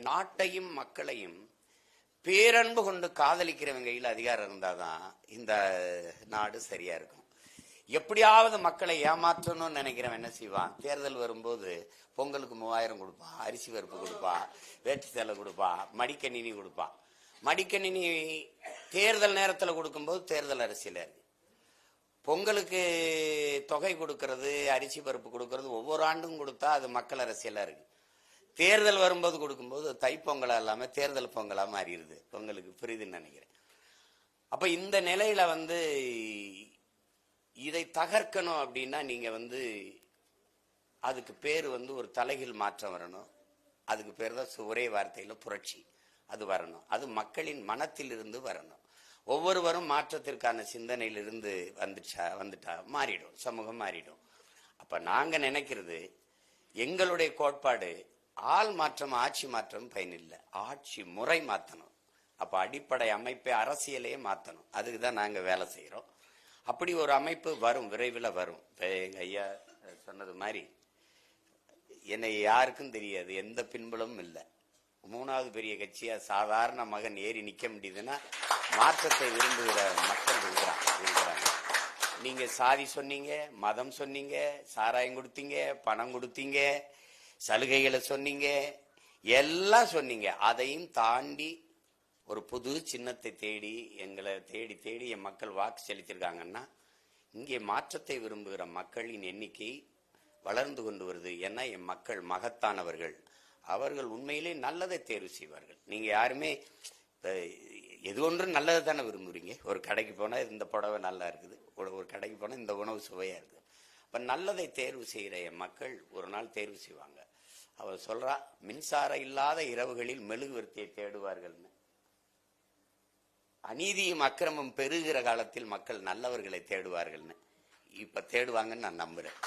நாட்டையும் மக்களையும் பேரன்பு கொண்டு காதலிக்கிறவங்க கையில் அதிகாரம் இருந்தாதான் இந்த நாடு சரியா இருக்கும். எப்படியாவது மக்களை ஏமாற்றணும்னு நினைக்கிறவன் என்ன செய்வான்? தேர்தல் வரும்போது பொங்கலுக்கு 3000 கொடுப்பான், அரிசி பருப்பு கொடுப்பான், வேட்டி சேலை கொடுப்பான், மடிக்கணினி கொடுப்பான். மடிக்கணினி தேர்தல் நேரத்தில் கொடுக்கும்போது தேர்தல் அரசியல் இருக்கு. பொங்கலுக்கு தொகை கொடுக்கறது, அரிசி பருப்பு கொடுக்கறது ஒவ்வொரு ஆண்டும் கொடுத்தா அது மக்கள் அரசியலா இருக்கு. தேர்தல் வரும்போது கொடுக்கும்போது தைப்பொங்கலா இல்லாம தேர்தல் பொங்கலா மாறிடுது. பொங்கலுக்கு புரியுதுன்னு நினைக்கிறேன். அப்ப இந்த நிலையில இதை தகர்க்கணும் அப்படின்னா நீங்க அதுக்கு பேர் ஒரு தலைகீழ் மாற்றம் வரணும். அதுக்கு பேர் தான் ஒரே வார்த்தையில புரட்சி. அது வரணும். அது மக்களின் மனத்தில் இருந்து வரணும். ஒவ்வொருவரும் மாற்றத்திற்கான சிந்தனையிலிருந்து வந்துட்டா மாறிடும், சமூகம் மாறிடும். அப்ப நாங்க நினைக்கிறது, எங்களுடைய கோட்பாடு ஆள் மாற்றம் ஆட்சி மாற்றம் பயனில்லை, ஆட்சி முறை மாற்றணும். அப்ப அடிப்படை அமைப்பை அரசியலையே மாற்றணும். அதுக்கு தான் நாங்க வேலை செய்யறோம். அப்படி ஒரு அமைப்பு வரும், விரைவில் வரும். எங்க ஐயா சொன்னது மாதிரி என்னை யாருக்கும் தெரியாது, எந்த பின்புலமும் இல்லை. 3வது பெரிய கட்சியா சாதாரண மகன் ஏறி நிக்க முடியுதுன்னா மாற்றத்தை விரும்புகிற மக்கள் இருக்கிறாங்க. நீங்க சாதி சொன்னீங்க, மதம் சொன்னீங்க, சாராயம் கொடுத்தீங்க, பணம் கொடுத்தீங்க, சலுகைகளை சொன்னீங்க, எல்லாம் சொன்னீங்க. அதையும் தாண்டி ஒரு புது சின்னத்தை தேடி எங்களை தேடி என் மக்கள் வாக்கு செலுத்திருக்காங்கன்னா இங்கே மாற்றத்தை விரும்புகிற மக்களின் எண்ணிக்கை வளர்ந்து கொண்டு வருது. ஏன்னா என் மக்கள் மகத்தானவர்கள். அவர்கள் உண்மையிலே நல்லதை தேர்வு செய்வார்கள். நீங்க யாருமே எது ஒன்றும் நல்லதை தானே விரும்புறீங்க. ஒரு கடைக்கு போனா இந்த புடவை நல்லா இருக்குது, ஒரு கடைக்கு போனா இந்த உணவு சுவையா இருக்குது. அப்ப நல்லதை தேர்வு செய்கிற என் மக்கள் ஒரு நாள் தேர்வு செய்வாங்க. அவர் சொல்றா, மின்சாரம் இல்லாத இரவுகளில் மெழுகுவர்த்தியை தேடுவார்கள்னு. அநீதியும் அக்கிரமம் பெருகிற காலத்தில் மக்கள் நல்லவர்களை தேடுவார்கள்னு. இப்ப தேடுவாங்கன்னு நான் நம்புறேன்.